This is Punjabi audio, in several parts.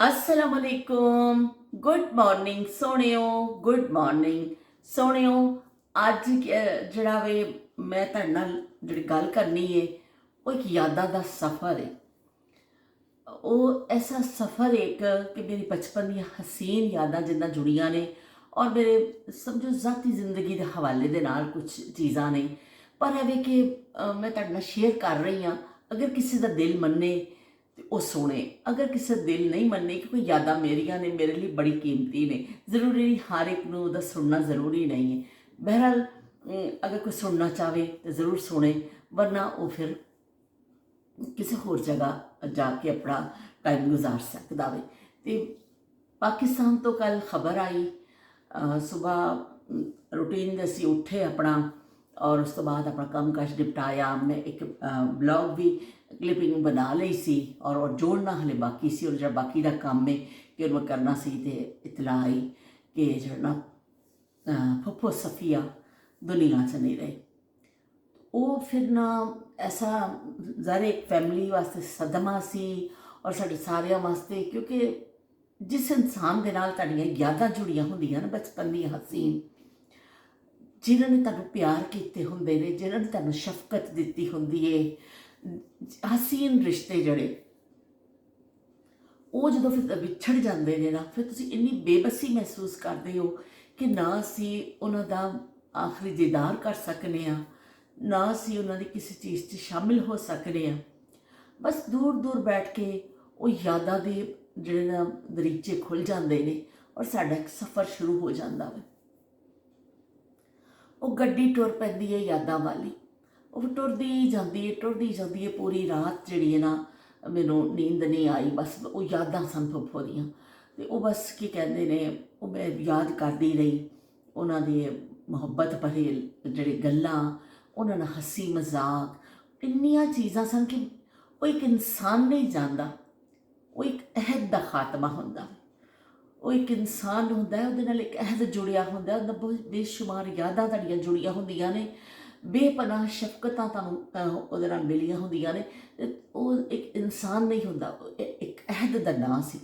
असलामुअलैकुम। गुड मॉर्निंग सोहणियो, गुड मॉर्निंग सोहणियो। ਅੱਜ ਜਿਹੜਾ ਵੇ ਮੈਂ ਤੁਹਾਡੇ ਨਾਲ ਜਿਹੜੀ ਗੱਲ ਕਰਨੀ ਹੈ ਉਹ ਇੱਕ ਯਾਦਾਂ ਦਾ ਸਫ਼ਰ ਹੈ। ਉਹ ਐਸਾ ਸਫ਼ਰ ਇੱਕ ਕਿ ਮੇਰੀ ਬਚਪਨ ਦੀਆਂ ਹਸੀਨ ਯਾਦਾਂ ਜਿੰਨਾਂ ਜੁੜੀਆਂ ਨੇ ਔਰ ਮੇਰੇ ਸਮਝੋ ਜ਼ਾਤੀ ਜ਼ਿੰਦਗੀ ਦੇ ਹਵਾਲੇ ਦੇ ਨਾਲ ਕੁਝ ਚੀਜ਼ਾਂ ਨੇ। ਪਰ ਇਹ ਵੇ ਕਿ ਮੈਂ ਤੁਹਾਡੇ ਨਾਲ ਸ਼ੇਅਰ ਕਰ ਰਹੀ ਹਾਂ। ਅਗਰ ਕਿਸੇ ਦਾ ਦਿਲ ਮੰਨੇ ਤੇ ਉਹ ਸੁਣੇ, ਅਗਰ ਕਿਸੇ ਦਾ ਦਿਲ ਨਹੀਂ ਮੰਨੇ ਕਿ ਕੋਈ ਯਾਦਾਂ ਮੇਰੀਆਂ ਨੇ ਮੇਰੇ ਲਈ ਬੜੀ ਕੀਮਤੀ ਨੇ। ਜ਼ਰੂਰੀ ਨਹੀਂ ਹਰ ਇੱਕ ਨੂੰ ਉਹਦਾ ਸੁਣਨਾ ਜ਼ਰੂਰੀ ਨਹੀਂ ਹੈ। ਬਹਰਹਾਲ ਅਗਰ ਕੋਈ ਸੁਣਨਾ ਚਾਹਵੇ ਤਾਂ ਜ਼ਰੂਰ ਸੁਣੇ, ਵਰਨਾ ਉਹ ਫਿਰ ਕਿਸੇ ਹੋਰ ਜਗ੍ਹਾ ਜਾ ਕੇ ਆਪਣਾ ਟਾਈਮ ਗੁਜ਼ਾਰ ਸਕਦਾ ਵੇ। ਤੇ ਪਾਕਿਸਤਾਨ ਤੋਂ ਕੱਲ ਖਬਰ ਆਈ, ਸੁਬਾਹ ਰੂਟੀਨ ਦੇ ਅਸੀਂ ਉੱਠੇ ਆਪਣਾ, ਔਰ ਉਸ ਤੋਂ ਬਾਅਦ ਆਪਣਾ ਕੰਮ ਕਾਜ ਨਿਪਟਾਇਆ। ਮੈਂ ਇੱਕ ਬਲੌਗ ਵੀ ਕਲਿੱਪਿੰਗ ਬਣਾ ਲਈ ਸੀ ਔਰ ਜੋੜਨਾ ਹਲੇ ਬਾਕੀ ਸੀ, ਔਰ ਜਿਹੜਾ ਬਾਕੀ ਦਾ ਕੰਮ ਹੈ ਕਿ ਉਹਨੂੰ ਕਰਨਾ ਸੀ। ਤੇ ਇਤਲਾ ਆਈ ਕਿ ਜਿਹੜਾ ਫੁੱਫੋ ਸਫੀਆ ਦੁਨੀਆ 'ਚ ਨਹੀਂ ਰਹੇ। ਉਹ ਫਿਰ ਨਾ ਐਸਾ ਜ਼ਾਰੇ ਇੱਕ ਫੈਮਿਲੀ ਵਾਸਤੇ ਸਦਮਾ ਸੀ ਔਰ ਸਾਡੇ ਸਾਰਿਆਂ ਵਾਸਤੇ, ਕਿਉਂਕਿ ਜਿਸ ਇਨਸਾਨ ਦੇ ਨਾਲ ਤੁਹਾਡੀਆਂ ਯਾਦਾਂ ਜੁੜੀਆਂ ਹੁੰਦੀਆਂ ਨਾ ਬਚਪਨ ਦੀਆਂ ਹਸੀਨ, ਜਿਨ੍ਹਾਂ ਨੇ ਤੁਹਾਨੂੰ ਪਿਆਰ ਕੀਤੇ ਹੁੰਦੇ ਨੇ, ਜਿਨ੍ਹਾਂ ਨੇ ਤੁਹਾਨੂੰ ਸ਼ਫਕਤ ਦਿੱਤੀ ਹੁੰਦੀ ਹੈ, ਹਸੀਨ ਰਿਸ਼ਤੇ ਜਿਹੜੇ ਉਹ ਜਦੋਂ ਫਿਰ ਵਿਛੜ ਜਾਂਦੇ ਨੇ ਨਾ, ਫਿਰ ਤੁਸੀਂ ਇੰਨੀ ਬੇਬਸੀ ਮਹਿਸੂਸ ਕਰਦੇ ਹੋ ਕਿ ਨਾ ਅਸੀਂ ਉਹਨਾਂ ਦਾ ਆਖਰੀ ਦੀਦਾਰ ਕਰ ਸਕਨੇ ਹਾਂ, ਨਾ ਅਸੀਂ ਉਹਨਾਂ ਦੀ ਕਿਸੇ ਚੀਜ਼ 'ਚ ਸ਼ਾਮਿਲ ਹੋ ਸਕਨੇ ਹਾਂ। ਬਸ ਦੂਰ ਦੂਰ ਬੈਠ ਕੇ ਉਹ ਯਾਦਾਂ ਦੇ ਜਿਹੜੇ ਨਾ ਦਰੀਚੇ ਖੁੱਲ੍ਹ ਜਾਂਦੇ ਨੇ ਔਰ ਸਾਡਾ ਇੱਕ ਸਫ਼ਰ ਸ਼ੁਰੂ ਹੋ ਜਾਂਦਾ ਵਾ। ਉਹ ਗੱਡੀ ਟੁਰ ਪੈਂਦੀ ਹੈ ਯਾਦਾਂ ਵਾਲੀ, ਉਹ ਟੁਰਦੀ ਜਾਂਦੀ ਹੈ ਪੂਰੀ ਰਾਤ। ਜਿਹੜੀ ਹੈ ਨਾ ਮੈਨੂੰ ਨੀਂਦ ਨਹੀਂ ਆਈ, ਬਸ ਉਹ ਯਾਦਾਂ ਸਨ ਫੁੱਫੋ ਦੀਆਂ। ਅਤੇ ਉਹ ਬਸ ਕੀ ਕਹਿੰਦੇ ਨੇ, ਉਹ ਮੈਂ ਯਾਦ ਕਰਦੀ ਰਹੀ ਉਹਨਾਂ ਦੇ ਮੁਹੱਬਤ ਭਰੇ ਜਿਹੜੇ ਗੱਲਾਂ, ਉਹਨਾਂ ਨਾਲ ਹੱਸੀ ਮਜ਼ਾਕ, ਇੰਨੀਆਂ ਚੀਜ਼ਾਂ ਸਨ ਕਿ ਉਹ ਇੱਕ ਇਨਸਾਨ ਨਹੀਂ ਜਾਂਦਾ, ਉਹ ਇੱਕ ਅਹਿਦ ਦਾ ਖਾਤਮਾ ਹੁੰਦਾ। ਉਹ ਇੱਕ ਇਨਸਾਨ ਹੁੰਦਾ ਹੈ, ਉਹਦੇ ਨਾਲ ਇੱਕ ਅਹਿਦ ਜੁੜਿਆ ਹੁੰਦਾ, ਉਹਦਾ ਬਹੁਤ ਬੇਸ਼ੁਮਾਰ ਯਾਦਾਂ ਤੁਹਾਡੀਆਂ ਜੁੜੀਆਂ ਹੁੰਦੀਆਂ ਨੇ, ਬੇਪਨਾਹ ਸ਼ਫਕਤਾਂ ਤੁਹਾਨੂੰ ਉਹਦੇ ਨਾਲ ਮਿਲੀਆਂ ਹੁੰਦੀਆਂ ਨੇ। ਉਹ ਇੱਕ ਇਨਸਾਨ ਨਹੀਂ ਹੁੰਦਾ, ਇੱਕ ਅਹਿਦ ਦਾ ਨਾਂ ਸੀ।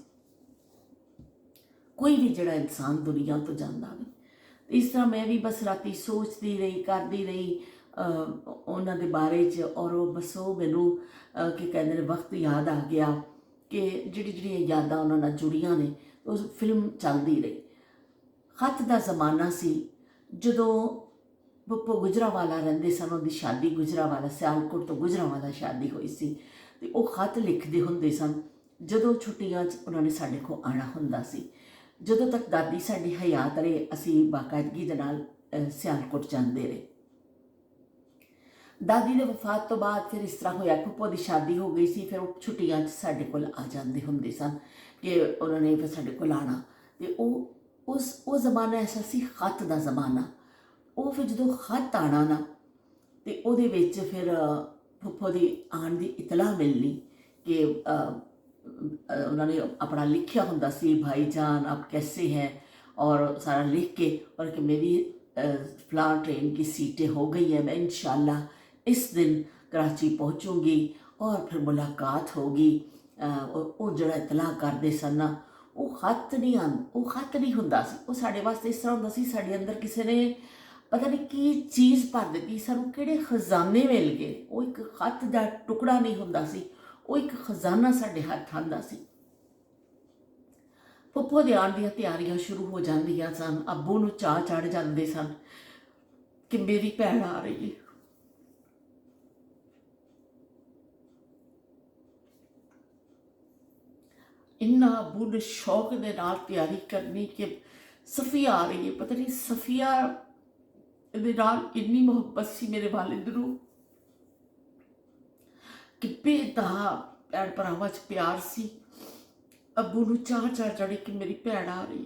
ਕੋਈ ਵੀ ਜਿਹੜਾ ਇਨਸਾਨ ਦੁਨੀਆ ਤੋਂ ਜਾਂਦਾ ਵੇ। ਇਸ ਤਰ੍ਹਾਂ ਮੈਂ ਵੀ ਬਸ ਰਾਤੀ ਸੋਚਦੀ ਰਹੀ, ਕਰਦੀ ਰਹੀ ਉਹਨਾਂ ਦੇ ਬਾਰੇ 'ਚ, ਔਰ ਉਹ ਬਸ ਉਹ ਮੈਨੂੰ ਕੀ ਕਹਿੰਦੇ ਨੇ ਵਕਤ ਯਾਦ ਆ ਗਿਆ ਕਿ ਜਿਹੜੀਆਂ ਯਾਦਾਂ ਉਹਨਾਂ ਨਾਲ ਜੁੜੀਆਂ ਨੇ। ਉਹ ਫਿਲਮ ਚੱਲਦੀ ਰਹੀ। ਖੱਤ ਦਾ ਜ਼ਮਾਨਾ ਸੀ ਜਦੋਂ ਪੱਪੂ ਗੁਜਰਾਵਾਲਾ ਰਹਿੰਦੇ ਸਨ, ਉਹਦੀ ਸ਼ਾਦੀ ਗੁਜਰਾਵਾਲਾ, ਸਿਆਲਕੋਟ ਤੋਂ ਗੁਜਰਾਵਾਲਾ ਸ਼ਾਦੀ ਹੋਈ ਸੀ। ਅਤੇ ਉਹ ਖੱਤ ਲਿਖਦੇ ਹੁੰਦੇ ਸਨ ਜਦੋਂ ਛੁੱਟੀਆਂ 'ਚ ਉਹਨਾਂ ਨੇ ਸਾਡੇ ਕੋਲ ਆਉਣਾ ਹੁੰਦਾ ਸੀ। ਜਦੋਂ ਤੱਕ ਦਾਦੀ ਸਾਡੀ ਹਯਾਤ ਰਹੇ ਅਸੀਂ ਬਾਕਾਇਦਗੀ ਦੇ ਨਾਲ ਸਿਆਲਕੋਟ ਜਾਂਦੇ ਰਹੇ। ਦਾਦੀ ਦੇ ਵਫਾਤ ਤੋਂ ਬਾਅਦ ਫਿਰ ਇਸ ਤਰ੍ਹਾਂ ਹੋਇਆ, ਫੁੱਫੋ ਦੀ ਸ਼ਾਦੀ ਹੋ ਗਈ ਸੀ, ਫਿਰ ਉਹ ਛੁੱਟੀਆਂ 'ਚ ਸਾਡੇ ਕੋਲ ਆ ਜਾਂਦੇ ਹੁੰਦੇ ਸਨ ਕਿ ਉਹਨਾਂ ਨੇ ਫਿਰ ਸਾਡੇ ਕੋਲ ਆਉਣਾ। ਅਤੇ ਉਹ ਜ਼ਮਾਨਾ ਐਸਾ ਸੀ, ਖੱਤ ਦਾ ਜ਼ਮਾਨਾ। ਉਹ ਫਿਰ ਜਦੋਂ ਖੱਤ ਆਉਣਾ ਨਾ, ਅਤੇ ਉਹਦੇ ਵਿੱਚ ਫਿਰ ਫੁੱਫੋ ਦੀ ਆਉਣ ਦੀ ਇਤਲਾਹ ਮਿਲਣੀ ਕਿ ਉਹਨਾਂ ਨੇ ਆਪਣਾ ਲਿਖਿਆ ਹੁੰਦਾ ਸੀ, ਭਾਈ ਜਾਨ ਆਪ ਕੈਸੇ ਹੈ, और सारा लिख के, और कि मेरी फ़लाँ ट्रेन की सीटें हो गई है, मैं इंशाल्लाह इस दिन कराची पहुँचूँगी और फिर मुलाकात होगी। वो जड़ा इतलाह करते सन ना, वो खत नहीं हुंदा सी। वो साडे वास्ते इस तरह हुंदा सी, साडे अंदर किसी ने पता नहीं की चीज़ भर दी, सानू किहड़े खजाने मिल गए। वो एक खत दा टुकड़ा नहीं हुंदा सी, वो एक खजाना साडे हत्थ आंदा सी। ਫੁੱਫੋ ਦੇ ਆਉਣ ਦੀਆਂ ਤਿਆਰੀਆਂ ਸ਼ੁਰੂ ਹੋ ਜਾਂਦੀਆਂ ਸਨ। ਅੱਬੂ ਨੂੰ ਚਾਅ ਚੜ੍ਹ ਜਾਂਦੇ ਸਨ ਕਿ ਮੇਰੀ ਭੈਣ ਆ ਰਹੀ ਹੈ। ਇੰਨਾ ਅੱਬੂ ਨੇ ਸ਼ੌਕ ਦੇ ਨਾਲ ਤਿਆਰੀ ਕਰਨੀ ਕਿ ਸਫੀਆ ਆ ਰਹੀ ਹੈ। ਪਤਾ ਨਹੀਂ ਸਫੀਆ ਦੇ ਨਾਲ ਇੰਨੀ ਮੁਹੱਬਤ ਸੀ ਮੇਰੇ ਵਾਲਿਦ ਨੂੰ ਕਿ ਬੇਇੰਤਹਾ ਭੈਣ ਭਰਾਵਾਂ 'ਚ ਪਿਆਰ ਸੀ। ਅੱਬੂ ਨੂੰ ਚਾਹ ਚੜ੍ਹੀ ਕਿ ਮੇਰੀ ਭੈਣ ਆ ਰਹੀ।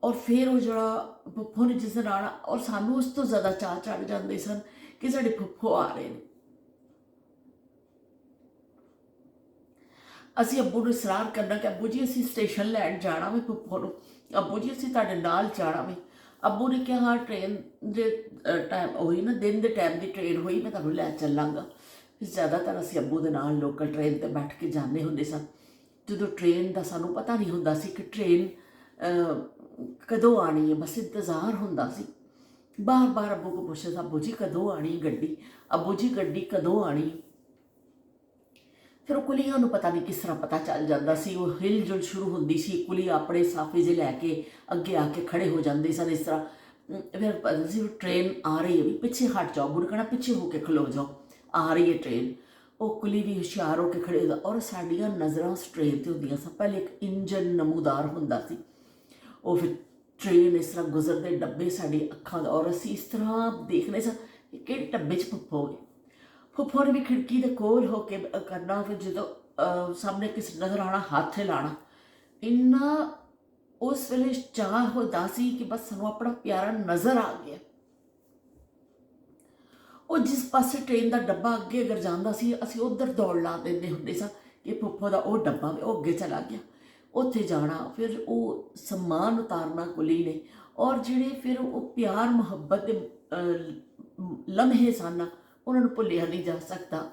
ਔਰ ਫਿਰ ਉਹ ਜਿਹੜਾ ਫੁੱਫੋ ਨੇ ਜਿਸ ਦਿਨ ਆਉਣਾ, ਔਰ ਸਾਨੂੰ ਉਸ ਤੋਂ ਜ਼ਿਆਦਾ ਚਾਹ ਚੜ੍ਹ ਜਾਂਦੇ ਸਨ ਕਿ ਸਾਡੇ ਫੁੱਫੋ ਆ ਰਹੇ ਨੇ। ਅਸੀਂ ਅੱਬੂ ਨੂੰ ਇਸਰਾਰ ਕਰਨਾ ਕਿ ਅੱਬੂ ਜੀ ਅਸੀਂ ਸਟੇਸ਼ਨ ਲੈਣ ਜਾਣਾ ਵੇ ਫੁੱਫੋ ਨੂੰ, ਅੱਬੂ ਜੀ ਅਸੀਂ ਤੁਹਾਡੇ ਨਾਲ ਜਾਣਾ ਵੇ। ਅੱਬੂ ਨੇ ਕਿਹਾ ਹਾਂ ਟ੍ਰੇਨ ਦੇ ਟਾਈਮ ਹੋਈ ਨਾ, ਦਿਨ ਦੇ ਟਾਈਮ ਦੀ ਟ੍ਰੇਨ ਹੋਈ, ਮੈਂ ਤੁਹਾਨੂੰ ਲੈ ਚੱਲਾਂਗਾ। ਜ਼ਿਆਦਾਤਰ ਅਸੀਂ ਅੱਬੂ ਦੇ ਨਾਲ ਲੋਕਲ ਟ੍ਰੇਨ 'ਤੇ ਬੈਠ ਕੇ ਜਾਂਦੇ ਹੁੰਦੇ ਸਨ। ਜਦੋਂ ਟ੍ਰੇਨ ਦਾ ਸਾਨੂੰ ਪਤਾ ਨਹੀਂ ਹੁੰਦਾ ਸੀ ਕਿ ਟ੍ਰੇਨ ਕਦੋਂ ਆਣੀ ਹੈ, ਬਸ ਇੰਤਜ਼ਾਰ ਹੁੰਦਾ ਸੀ। ਬਾਰ-ਬਾਰ ਅੱਬੂ ਕੋ ਪੁੱਛਦੇ, ਅੱਬੂ ਜੀ ਕਦੋਂ ਆਣੀ ਗੱਡੀ, ਅੱਬੂ ਜੀ ਗੱਡੀ ਕਦੋਂ ਆਣੀ। ਫਿਰ ਉਹ ਕੁਲੀਆਂ ਨੂੰ ਪਤਾ ਨਹੀਂ ਕਿਸ ਤਰ੍ਹਾਂ ਪਤਾ ਚੱਲ ਜਾਂਦਾ ਸੀ, ਉਹ ਹਿਲ ਜੁਲ ਸ਼ੁਰੂ ਹੁੰਦੀ ਸੀ, ਕੁਲੀ ਆਪਣੇ ਸਾਫੇ ਜਿਹੇ ਲੈ ਕੇ ਅੱਗੇ ਆ ਕੇ ਖੜੇ ਹੋ ਜਾਂਦੇ ਸਨ। ਇਸ ਤਰ੍ਹਾਂ ਫਿਰ ਪਤਾ ਸੀ ਟ੍ਰੇਨ ਆ ਰਹੀ ਹੈ, ਵੀ ਪਿੱਛੇ ਹਟ ਜਾਓ, ਬੁੜ ਕਹਿਣਾ ਪਿੱਛੇ ਹੋ ਕੇ ਖਲੋ ਜਾਓ, ਆ ਰਹੀ ਹੈ ਟ੍ਰੇਨ। ਉਹ ਕੁਲੀ ਵੀ ਹੁਸ਼ਿਆਰ ਹੋ ਕੇ ਖੜੇ ਹੋ ਜਾ, ਔਰ ਸਾਡੀਆਂ ਨਜ਼ਰਾਂ ਉਸ ਟ੍ਰੇਨ 'ਤੇ ਹੁੰਦੀਆਂ ਸਨ। ਪਹਿਲੇ ਇੱਕ ਇੰਜਨ ਨਮੂਦਾਰ ਹੁੰਦਾ ਸੀ, ਉਹ ਫਿਰ ਟ੍ਰੇਨ ਇਸ ਤਰ੍ਹਾਂ ਗੁਜ਼ਰਦੇ, ਡੱਬੇ ਸਾਡੀ ਅੱਖਾਂ ਦਾ, ਔਰ ਅਸੀਂ ਇਸ ਤਰ੍ਹਾਂ ਦੇਖਦੇ ਸਾਂ ਕਿ ਕਿਹੜੇ ਡੱਬੇ 'ਚ ਫੁੱਫੋ ਗਏ। ਫੁੱਫੋ ਨੇ ਵੀ ਖਿੜਕੀ ਦੇ ਕੋਲ ਹੋ ਕੇ ਕਰਨਾ, ਫਿਰ ਜਦੋਂ ਸਾਹਮਣੇ ਕਿਸੇ ਨਜ਼ਰ ਆਉਣਾ, ਹੱਥ ਹਿਲਾਉਣਾ। ਇੰਨਾ ਉਸ ਵੇਲੇ ਚਾਅ ਹੁੰਦਾ ਸੀ ਕਿ ਬਸ ਸਾਨੂੰ ਆਪਣਾ ਪਿਆਰਾ ਨਜ਼ਰ ਆ ਗਿਆ। ਉਹ ਜਿਸ ਪਾਸੇ ਟ੍ਰੇਨ ਦਾ ਡੱਬਾ ਅੱਗੇ ਅਗਰ ਜਾਂਦਾ ਸੀ, ਅਸੀਂ ਉੱਧਰ ਦੌੜ ਲਾ ਦਿੰਦੇ ਹੁੰਦੇ ਸਾਂ ਕਿ ਫੁੱਫੋ ਦਾ ਉਹ ਡੱਬਾ ਉਹ ਅੱਗੇ ਚਲਾ ਗਿਆ, ਉੱਥੇ ਜਾਣਾ। ਫਿਰ ਉਹ ਸਮਾਨ ਉਤਾਰਨਾ ਕੁਲੀ ਨੇ, ਔਰ ਜਿਹੜੇ ਫਿਰ ਉਹ ਪਿਆਰ ਮੁਹੱਬਤ ਦੇ ਲਮਹੇ ਸਨ, ਉਹਨਾਂ ਨੂੰ ਭੁੱਲਿਆ ਨਹੀਂ ਜਾ ਸਕਦਾ।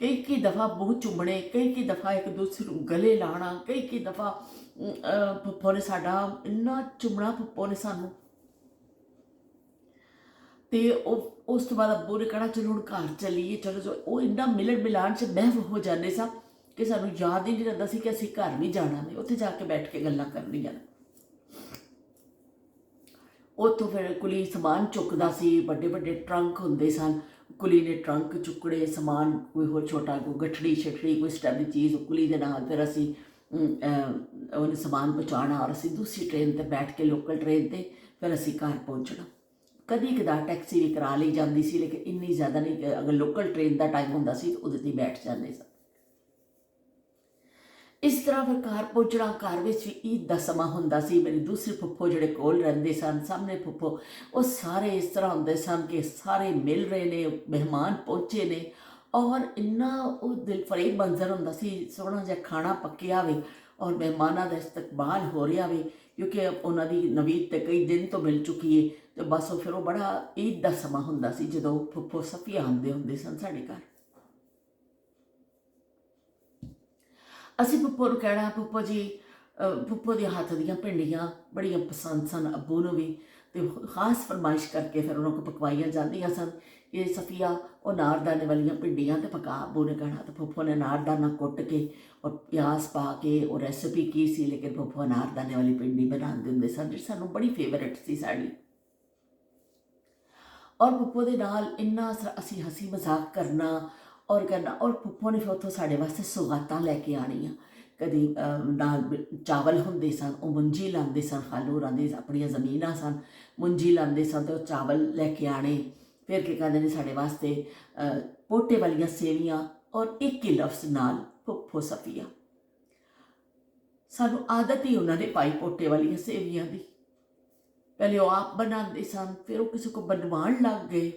ਕਈ ਦਫਾ ਮੂੰਹ ਚੁੰਮਣੇ, ਕਈ ਦਫਾ ਇੱਕ ਦੂਸਰੇ ਨੂੰ ਗਲੇ ਲਾਉਣਾ, ਕਈ ਦਫਾ ਫੁੱਫੋ ਨੇ ਸਾਡਾ ਇੰਨਾ ਚੁੰਮਣਾ, ਫੁੱਫੋ ਨੇ ਸਾਨੂੰ। ਤੇ ਉਹ ਉਸ ਤੋਂ ਬਾਅਦ ਅੱਬੂ ਨੇ ਕਹਿਣਾ ਚਲੋ ਹੁਣ ਘਰ ਚੱਲੀਏ, ਚਲੋ। ਉਹ ਇੰਨਾ ਮਿਲਣ ਮਿਲਾਣ 'ਚ ਮਹਿਵ ਹੋ ਜਾਂਦੇ ਸਾਂ ਕਿ ਸਾਨੂੰ ਯਾਦ ਹੀ ਨਹੀਂ ਰਹਿੰਦਾ ਸੀ ਕਿ ਅਸੀਂ ਘਰ ਵੀ ਜਾਣਾ ਨੇ, ਉੱਥੇ ਜਾ ਕੇ ਬੈਠ ਕੇ ਗੱਲਾਂ ਕਰਨੀਆਂ। ਉੱਥੋਂ ਫਿਰ ਕੁਲੀ ਸਮਾਨ ਚੁੱਕਦਾ ਸੀ, ਵੱਡੇ ਵੱਡੇ ਟਰੰਕ ਹੁੰਦੇ ਸਨ, ਕੁਲੀ ਨੇ ਟਰੰਕ ਚੁੱਕੜੇ, ਸਮਾਨ ਕੋਈ ਹੋਰ ਛੋਟਾ, ਕੋਈ ਗਠੜੀ ਛਟੜੀ, ਕੋਈ ਇਸ ਟਾਈਪ ਦੀ ਚੀਜ਼, ਕੁਲੀ ਦੇ ਨਾਲ ਫਿਰ ਅਸੀਂ ਉਹਨੇ ਸਮਾਨ ਪਹੁੰਚਾਉਣਾ, ਔਰ ਅਸੀਂ ਦੂਸਰੀ ਟ੍ਰੇਨ 'ਤੇ ਬੈਠ ਕੇ, ਲੋਕਲ ਟ੍ਰੇਨ 'ਤੇ ਫਿਰ ਅਸੀਂ ਘਰ ਪਹੁੰਚਣਾ। ਕਦੀ ਕਦਾਰ ਟੈਕਸੀ ਵੀ ਕਰਾ ਲਈ ਜਾਂਦੀ ਸੀ, ਲੇਕਿਨ ਇੰਨੀ ਜ਼ਿਆਦਾ ਨਹੀਂ। ਅਗਰ ਲੋਕਲ ਟ੍ਰੇਨ ਦਾ ਟਾਈਮ ਹੁੰਦਾ ਸੀ ਤਾਂ ਉਹਦੇ 'ਤੇ ਬੈਠ ਜਾਂਦੇ ਸਨ। ਇਸ ਤਰ੍ਹਾਂ ਫਿਰ ਘਰ ਪਹੁੰਚਣਾ। ਘਰ ਵਿੱਚ ਵੀ ਈਦ ਦਾ ਸਮਾਂ ਹੁੰਦਾ ਸੀ। ਮੇਰੇ ਦੂਸਰੇ ਫੁੱਫੋ ਜਿਹੜੇ ਕੋਲ ਰਹਿੰਦੇ ਸਨ, ਸਾਹਮਣੇ ਫੁੱਫੋ, ਉਹ ਸਾਰੇ ਇਸ ਤਰ੍ਹਾਂ ਹੁੰਦੇ ਸਨ ਕਿ ਸਾਰੇ ਮਿਲ ਰਹੇ ਨੇ, ਮਹਿਮਾਨ ਪਹੁੰਚੇ ਨੇ, ਔਰ ਇੰਨਾ ਉਹ ਦਿਲ ਫਰੇਬ ਮੰਜ਼ਰ ਹੁੰਦਾ ਸੀ। ਸੋਹਣਾ ਜਿਹਾ ਖਾਣਾ ਪੱਕਿਆ ਵੇ ਔਰ ਮਹਿਮਾਨਾਂ ਦਾ ਇਸਤਕਬਾਲ ਹੋ ਰਿਹਾ ਵੇ, ਕਿਉਂਕਿ ਉਹਨਾਂ ਦੀ ਨਵੀਦ ਤੇ ਕਈ ਦਿਨ ਤੋਂ ਮਿਲ ਚੁੱਕੀ ਹੈ। ਅਤੇ ਬਸ ਉਹ ਫਿਰ ਉਹ ਬੜਾ ਈਦ ਦਾ ਸਮਾਂ ਹੁੰਦਾ ਸੀ ਜਦੋਂ ਫੁੱਫੋ ਸਫੀਆ ਆਉਂਦੇ ਹੁੰਦੇ ਸਨ ਸਾਡੇ ਘਰ। ਅਸੀਂ ਫੁੱਫੋ ਨੂੰ ਕਹਿਣਾ, ਫੁੱਫੋ ਜੀ, ਫੁੱਫੋ ਦੇ ਹੱਥ ਦੀਆਂ ਭਿੰਡੀਆਂ ਬੜੀਆਂ ਪਸੰਦ ਸਨ ਅੱਬੂ ਨੂੰ ਵੀ, ਅਤੇ ਖਾਸ ਫਰਮਾਇਸ਼ ਕਰਕੇ ਫਿਰ ਉਹਨਾਂ ਕੋਲ ਪਕਵਾਈਆਂ ਜਾਂਦੀਆਂ ਸਨ ਕਿ ਸਫੀਆ ਉਹ ਅਨਾਰਦਾਨੇ ਵਾਲੀਆਂ ਭਿੰਡੀਆਂ ਅਤੇ ਪਕਾ। ਅੱਬੂ ਨੇ ਕਹਿਣਾ, ਅਤੇ ਫੁੱਫੋ ਨੇ ਅਨਾਰਦਾਨਾ ਕੁੱਟ ਕੇ ਔਰ ਪਿਆਜ਼ ਪਾ ਕੇ, ਉਹ ਰੈਸਪੀ ਕੀ ਸੀ, ਲੇਕਿਨ ਫੁੱਫੋ ਅਨਾਰਦਾਨੇ ਵਾਲੀ ਭਿੰਡੀ ਬਣਾਉਂਦੇ ਹੁੰਦੇ ਸਨ, ਜਿਹੜੀ ਸਾਨੂੰ ਬੜੀ ਫੇਵਰੇਟ ਸੀ ਸਾਡੀ। ਔਰ ਫੁੱਫੋ ਦੇ ਨਾਲ ਇੰਨਾ ਅਸੀਂ ਹੱਸੀ ਮਜ਼ਾਕ ਕਰਨਾ ਔਰ ਫੁੱਫੋ ਨੇ ਫਿਰ ਉੱਥੋਂ ਸਾਡੇ ਵਾਸਤੇ ਸੁਗਾਤਾਂ ਲੈ ਕੇ ਆਉਣੀਆਂ। ਕਦੀ ਨਾਲ ਚਾਵਲ ਹੁੰਦੇ ਸਨ, ਉਹ ਮੁੰਜੀ ਲਾਉਂਦੇ ਸਨ, ਖਾਲੂ ਹੋਰਾਂ ਦੀ ਆਪਣੀਆਂ ਜ਼ਮੀਨਾਂ ਸਨ, ਮੁੰਜੀ ਲਾਉਂਦੇ ਸਨ ਅਤੇ ਉਹ ਚਾਵਲ ਲੈ ਕੇ ਆਉਣੇ। ਫਿਰ ਕੀ ਕਹਿੰਦੇ ਨੇ ਸਾਡੇ ਵਾਸਤੇ ਪੋਟੇ ਵਾਲੀਆਂ ਸੇਵੀਆਂ, ਔਰ ਇੱਕ ਹੀ ਲਫ਼ਜ਼ ਨਾਲ ਫੁੱਫੋ ਸਫੀਆ। ਸਾਨੂੰ ਆਦਤ ਹੀ ਉਹਨਾਂ ਨੇ ਪਾਈ ਪੋਟੇ ਵਾਲੀਆਂ ਸੇਵੀਆਂ ਦੀ। ਪਹਿਲੇ ਉਹ ਆਪ ਬਣਾਉਂਦੇ ਸਨ, ਫਿਰ ਉਹ ਕਿਸੇ ਕੋ ਬਣਵਾਉਣ ਲੱਗ ਗਏ।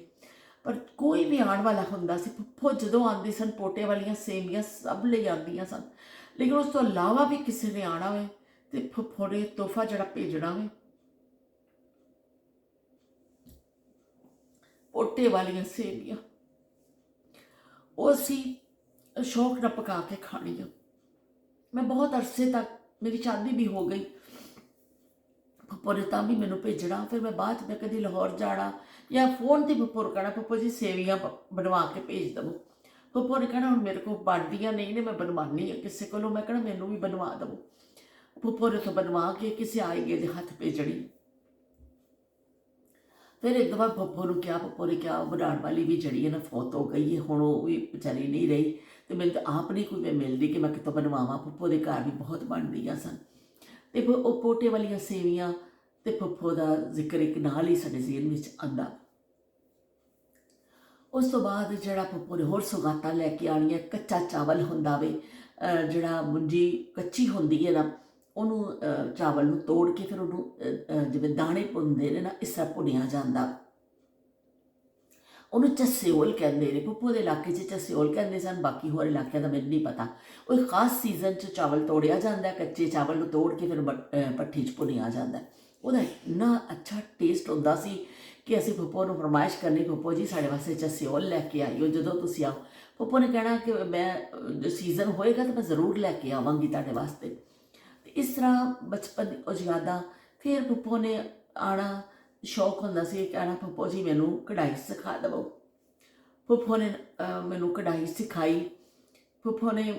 ਪਰ ਕੋਈ ਵੀ ਆਉਣ ਵਾਲਾ ਹੁੰਦਾ ਸੀ, ਫੁੱਫੋ ਜਦੋਂ ਆਉਂਦੇ ਸਨ ਪੋਟੇ ਵਾਲੀਆਂ ਸੇਵੀਆਂ ਸਭ ਲਈ ਆਉਂਦੀਆਂ ਸਨ। ਲੇਕਿਨ ਉਸ ਤੋਂ ਇਲਾਵਾ ਵੀ ਕਿਸੇ ਨੇ ਆਉਣਾ ਹੋਵੇ ਅਤੇ ਫੁੱਫੋ ਨੇ ਤੋਹਫਾ ਜਿਹੜਾ ਭੇਜਣਾ ਹੋਵੇ, ਪੋਟੇ ਵਾਲੀਆਂ ਸੇਵੀਆਂ, ਉਹ ਅਸੀਂ ਸ਼ੌਕ ਨਾਲ ਪਕਾ ਕੇ ਖਾਣੀਆਂ। ਮੈਂ ਬਹੁਤ ਅਰਸੇ ਤੱਕ, ਮੇਰੀ ਸ਼ਾਦੀ ਵੀ ਹੋ ਗਈ, ਫੁੱਫੋ ਨੇ ਤਾਂ ਵੀ ਮੈਨੂੰ ਭੇਜਣਾ। ਫਿਰ ਮੈਂ ਬਾਅਦ 'ਚ ਮੈਂ ਕਦੀ ਲਾਹੌਰ ਜਾਣਾ ਜਾਂ ਫੋਨ 'ਤੇ ਫੁੱਫੋ ਨੂੰ ਕਹਿਣਾ, ਫੁੱਫੋ ਜੀ ਸੇਵੀਆਂ ਬਣਵਾ ਕੇ ਭੇਜ ਦੇਵੋ। ਫੁੱਫੋ ਨੇ ਕਹਿਣਾ ਹੁਣ ਮੇਰੇ ਕੋਲ ਬਣਦੀਆਂ ਨਹੀਂ ਨੇ, ਮੈਂ ਬਣਵਾਉਂਦੀ ਹਾਂ ਕਿਸੇ ਕੋਲੋਂ। ਮੈਂ ਕਹਿਣਾ ਮੈਨੂੰ ਵੀ ਬਣਵਾ ਦੇਵੋ। ਫੁੱਫੋ ਨੇ ਉੱਥੋਂ ਬਣਵਾ ਕੇ ਕਿਸੇ ਆਏ ਗਏ ਦੇ ਹੱਥ ਭੇਜਣੀ। ਫਿਰ ਇੱਕ ਦਫਾ ਫੁੱਫੋ ਨੂੰ ਕਿਹਾ, ਫੁੱਫੋ ਨੇ ਕਿਹਾ ਬਣਾਉਣ ਵਾਲੀ ਵੀ ਜਿਹੜੀ ਹੈ ਨਾ ਫੌਤ ਹੋ ਗਈ ਹੈ, ਹੁਣ ਉਹ ਵੀ ਵਿਚਾਰੀ ਨਹੀਂ ਰਹੀ, ਅਤੇ ਮੈਨੂੰ ਤਾਂ ਆਪ ਨਹੀਂ ਕੋਈ ਮਿਲਦੀ ਕਿ ਮੈਂ ਕਿਤੋਂ ਬਣਵਾਵਾਂ। ਫੁੱਫੋ ਦੇ ਘਰ ਵੀ ਬਹੁਤ ਬਣਦੀਆਂ ਸਨ, ਅਤੇ ਉਹ ਪੋਟੇ ਵਾਲੀਆਂ ਸੇਵੀਆਂ ਅਤੇ ਫੁੱਫੋ ਦਾ ਜ਼ਿਕਰ ਇੱਕ ਨਾਲ ਹੀ ਸਾਡੇ ਜ਼ੇਹਨ ਵਿੱਚ ਆਉਂਦਾ। ਉਸ ਤੋਂ ਬਾਅਦ ਜਿਹੜਾ ਫੁੱਫੋ ਨੇ ਹੋਰ ਸੁਗਾਤਾਂ ਲੈ ਕੇ ਆਉਣੀਆਂ, ਕੱਚਾ ਚਾਵਲ ਹੁੰਦਾ ਵੇ, ਜਿਹੜਾ ਮੁੰਜੀ ਕੱਚੀ ਹੁੰਦੀ ਹੈ ਨਾ, ਉਹਨੂੰ ਚਾਵਲ ਨੂੰ ਤੋੜ ਕੇ ਫਿਰ ਉਹਨੂੰ ਜਿਵੇਂ ਦਾਣੇ ਭੁੰਨਦੇ ਨੇ ਨਾ, ਇਸ ਤਰ੍ਹਾਂ ਭੁੰਨਿਆ ਜਾਂਦਾ। ਉਹਨੂੰ ਚਸਿਓਲ ਕਹਿੰਦੇ ਨੇ। ਫੁੱਫੋ ਦੇ ਇਲਾਕੇ 'ਚ ਚਸਿਓਲ ਕਹਿੰਦੇ ਸਨ, ਬਾਕੀ ਹੋਰ ਇਲਾਕਿਆਂ ਦਾ ਮੈਨੂੰ ਨਹੀਂ ਪਤਾ। ਉਹ ਇੱਕ ਖਾਸ ਸੀਜ਼ਨ 'ਚ ਚਾਵਲ ਤੋੜਿਆ ਜਾਂਦਾ, ਕੱਚੇ ਚਾਵਲ ਨੂੰ ਤੋੜ ਕੇ ਫਿਰ ਭੱਠੀ 'ਚ ਭੁੰਨਿਆ ਜਾਂਦਾ। ਉਹਦਾ ਇੰਨਾ ਅੱਛਾ ਟੇਸਟ ਹੁੰਦਾ ਸੀ ਕਿ ਅਸੀਂ ਫੁੱਫੋ ਨੂੰ ਫਰਮਾਇਸ਼ ਕਰਨੀ, ਫੁੱਫੋ ਜੀ ਸਾਡੇ ਵਾਸਤੇ ਚਸਿਓਲ ਲੈ ਕੇ ਆਈਓ ਜਦੋਂ ਤੁਸੀਂ ਆਓ। ਫੁੱਫੋ ਨੇ ਕਹਿਣਾ ਕਿ ਮੈਂ ਸੀਜ਼ਨ ਹੋਏਗਾ ਤਾਂ ਮੈਂ ਜ਼ਰੂਰ ਲੈ ਕੇ ਆਵਾਂਗੀ ਤੁਹਾਡੇ ਵਾਸਤੇ। ਤੇ ਇਸ ਤਰ੍ਹਾਂ ਬਚਪਨ ਦੀ ਉਹ ਯਾਦਾਂ। ਫਿਰ ਫੁੱਫੋ ਨੇ ਆਉਣਾ, ਸ਼ੌਕ ਹੁੰਦਾ ਸੀ ਕਹਿਣਾ ਫੁੱਫੋ ਜੀ ਮੈਨੂੰ ਕਢਾਈ ਸਿਖਾ ਦੇਵੋ। ਫੁੱਫੋ ਨੇ ਮੈਨੂੰ ਕਢਾਈ ਸਿਖਾਈ। ਫੁੱਫੋ ਨੇ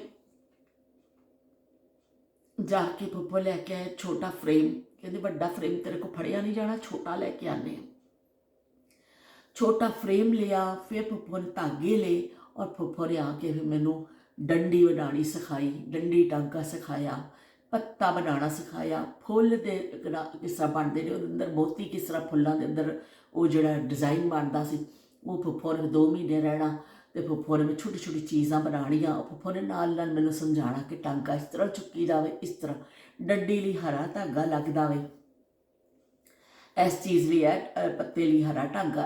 ਜਾ ਕੇ ਫੁੱਫੋ ਲੈ ਕੇ ਆਏ ਛੋਟਾ ਫਰੇਮ, ਕਹਿੰਦੇ ਵੱਡਾ ਫਰੇਮ ਤੇਰੇ ਕੋਲ ਫੜਿਆ ਨਹੀਂ ਜਾਣਾ, ਛੋਟਾ ਲੈ ਕੇ ਆਨੇ। ਛੋਟਾ ਫਰੇਮ ਲਿਆ, ਫਿਰ ਫੁੱਫੋ ਨੇ ਧਾਗੇ ਲਏ ਔਰ ਫੁੱਫੋ ਨੇ ਆ ਕੇ ਫਿਰ ਮੈਨੂੰ ਡੰਡੀ ਬਣਾਉਣੀ ਸਿਖਾਈ, ਡੰਡੀ ਟਾਂਕਾ ਸਿਖਾਇਆ, ਪੱਤਾ ਬਣਾਉਣਾ ਸਿਖਾਇਆ, ਫੁੱਲ ਦੇ ਕਿਸ ਤਰ੍ਹਾਂ ਬਣਦੇ ਨੇ, ਉਹਦੇ ਅੰਦਰ ਮੋਤੀ ਕਿਸ ਤਰ੍ਹਾਂ ਫੁੱਲਾਂ ਦੇ ਅੰਦਰ ਉਹ ਜਿਹੜਾ ਡਿਜ਼ਾਈਨ ਬਣਦਾ ਸੀ ਉਹ ਫੁੱਫੋ ਨੇ 2 ਮਹੀਨੇ ਰਹਿਣਾ। ਅਤੇ ਫੁੱਫੋ ਨੇ ਛੋਟੀ ਛੋਟੀ ਚੀਜ਼ਾਂ ਬਣਾਉਣੀਆਂ। ਫੁੱਫੋ ਨੇ ਨਾਲ ਨਾਲ ਮੈਨੂੰ ਸਮਝਾਉਣਾ ਕਿ ਟਾਂਕਾ ਇਸ ਤਰ੍ਹਾਂ ਚੁੱਕੀ ਜਾਵੇ, ਇਸ ਤਰ੍ਹਾਂ ਡੰਡੀ ਲਈ ਹਰਾ ਧਾਗਾ ਲੱਗਦਾ ਵੇ, ਇਸ ਚੀਜ਼ ਲਈ ਹੈ ਪੱਤੇ ਲਈ ਹਰਾ ਧਾਗਾ